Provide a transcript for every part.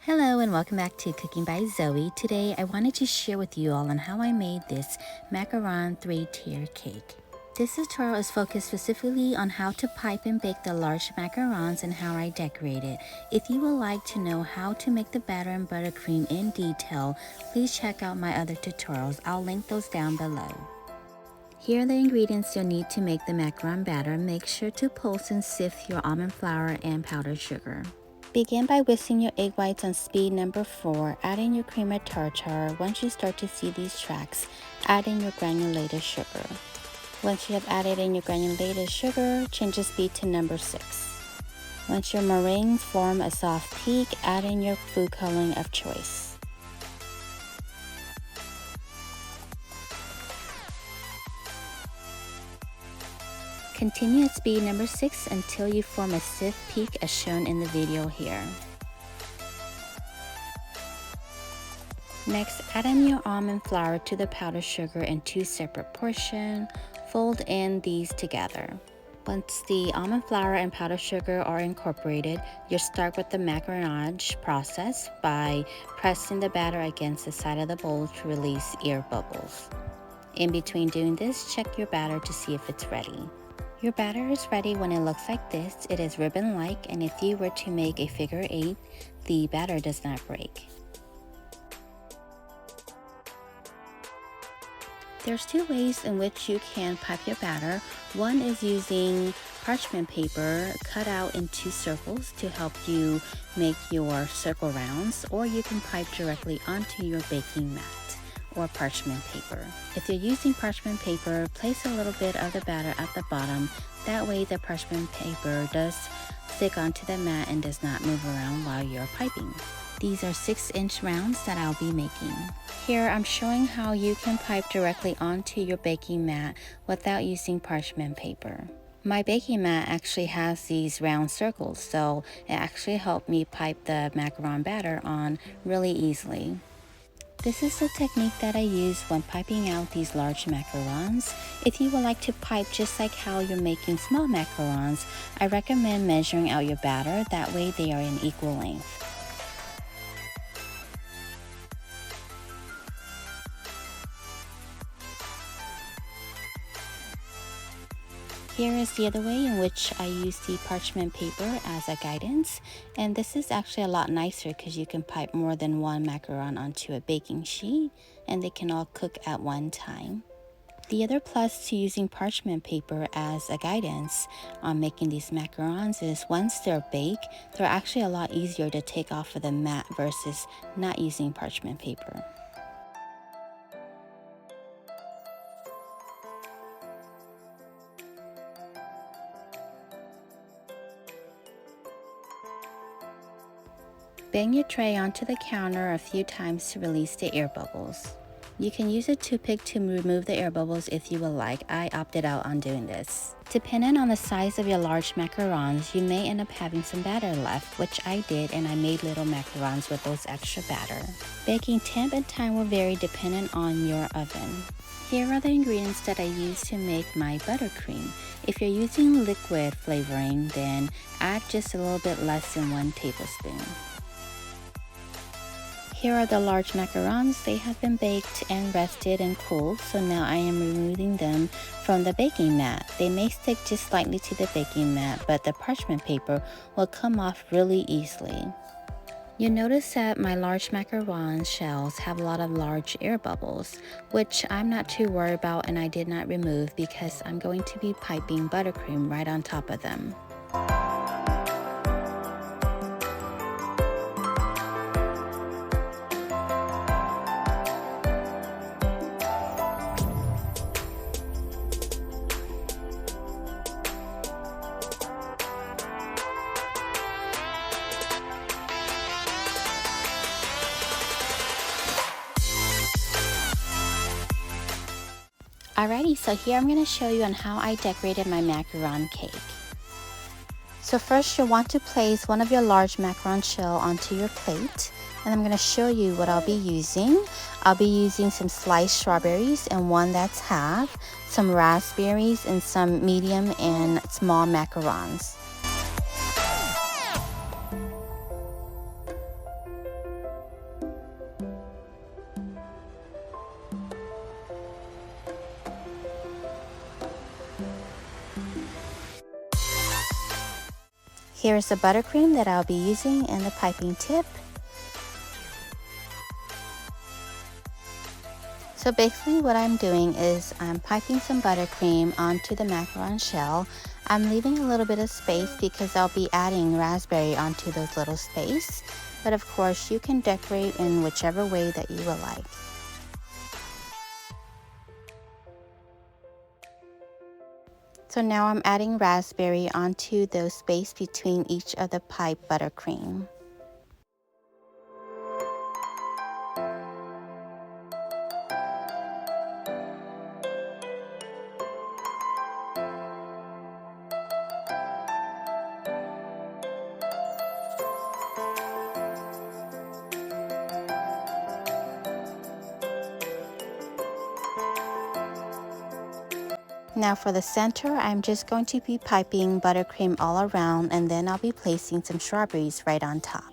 Hello and welcome back to Cooking by Zoe. Today I wanted to share with you all on how I made this macaron 3-tier cake. This tutorial is focused specifically on how to pipe and bake the large macarons and how I decorate it. If you would like to know how to make the batter and buttercream in detail, please check out my other tutorials. I'll link those down below. Here are the ingredients you'll need to make the macaron batter. Make sure to pulse and sift your almond flour and powdered sugar. Begin by whisking your egg whites on speed number 4, add in your cream of tartar. Once you start to see these tracks, add in your granulated sugar. Once you have added in your granulated sugar, change the speed to number 6. Once your meringues form a soft peak, add in your food coloring of choice. Continue at speed number 6 until you form a stiff peak as shown in the video here. Next, add in your almond flour to the powdered sugar in 2 separate portions. Fold in these together. Once the almond flour and powdered sugar are incorporated, you'll start with the macaronage process by pressing the batter against the side of the bowl to release air bubbles. In between doing this, check your batter to see if it's ready. Your batter is ready when it looks like this. It is ribbon-like, and if you were to make a figure 8, the batter does not break. There's 2 ways in which you can pipe your batter. One is using parchment paper cut out into circles to help you make your circle rounds, or you can pipe directly onto your baking mat or parchment paper. If you're using parchment paper, place a little bit of the batter at the bottom. That way the parchment paper does stick onto the mat and does not move around while you're piping. These are 6-inch rounds that I'll be making. Here I'm showing how you can pipe directly onto your baking mat without using parchment paper. My baking mat actually has these round circles, so it actually helped me pipe the macaron batter on really easily. This is the technique that I use when piping out these large macarons. If you would like to pipe just like how you're making small macarons, I recommend measuring out your batter, that way they are in equal length. Here is the other way in which I use the parchment paper as a guidance, and this is actually a lot nicer because you can pipe more than one macaron onto a baking sheet and they can all cook at one time. The other plus to using parchment paper as a guidance on making these macarons is once they're baked, they're actually a lot easier to take off of the mat versus not using parchment paper. Bang your tray onto the counter a few times to release the air bubbles. You can use a toothpick to remove the air bubbles if you would like. I opted out on doing this. Depending on the size of your large macarons, you may end up having some batter left, which I did, and I made little macarons with those extra batter. Baking temp and time will vary depending on your oven. Here are the ingredients that I use to make my buttercream. If you're using liquid flavoring, then add just a little bit less than 1 tablespoon. Here are the large macarons. They have been baked and rested and cooled, so now I am removing them from the baking mat. They may stick just slightly to the baking mat, but the parchment paper will come off really easily. You'll notice that my large macaron shells have a lot of large air bubbles, which I'm not too worried about and I did not remove because I'm going to be piping buttercream right on top of them. Alrighty, so here I'm going to show you on how I decorated my macaron cake. So first you'll want to place one of your large macaron shell onto your plate, and I'm going to show you what I'll be using. I'll be using some sliced strawberries and one that's half, some raspberries, and some medium and small macarons. Here's the buttercream that I'll be using and the piping tip. So basically what I'm doing is I'm piping some buttercream onto the macaron shell. I'm leaving a little bit of space because I'll be adding raspberry onto those little space. But of course you can decorate in whichever way that you would like. So now I'm adding raspberry onto the space between each of the pipe buttercream. Now for the center, I'm just going to be piping buttercream all around, and then I'll be placing some strawberries right on top.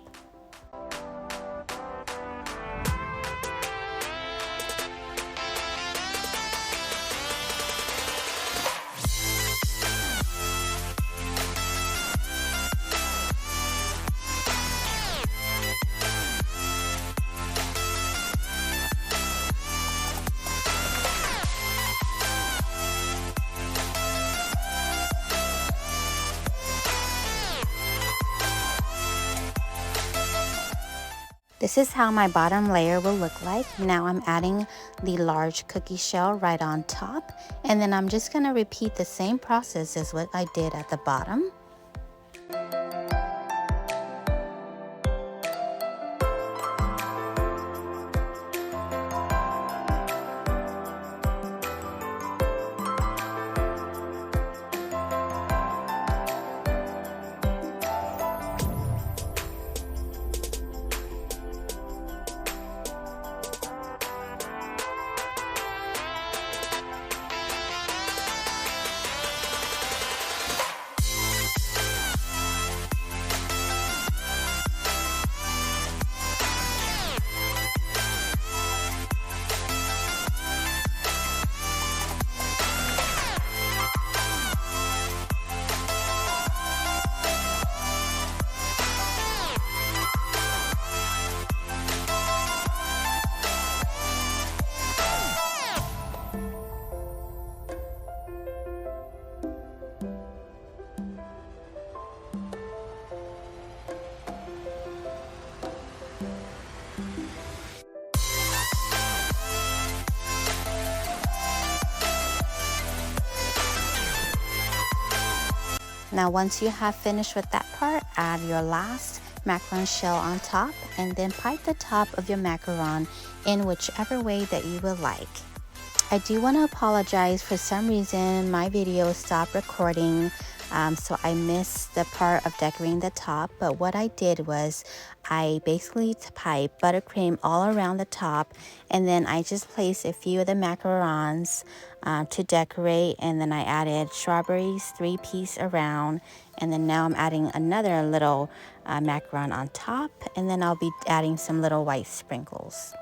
This is how my bottom layer will look like. Now I'm adding the large cookie shell right on top, and then I'm just going to repeat the same process as what I did at the bottom. Now once you have finished with that part, add your last macaron shell on top, and then pipe the top of your macaron in whichever way that you would like. I do want to apologize. For some reason my video stopped recording, so I missed the part of decorating the top. But what I did was I basically piped buttercream all around the top, and then I just placed a few of the macarons to decorate, and then I added strawberries 3-piece around, and then now I'm adding another little macaron on top, and then I'll be adding some little white sprinkles.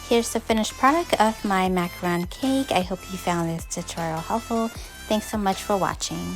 Here's the finished product of my macaron cake. I hope you found this tutorial helpful. Thanks so much for watching.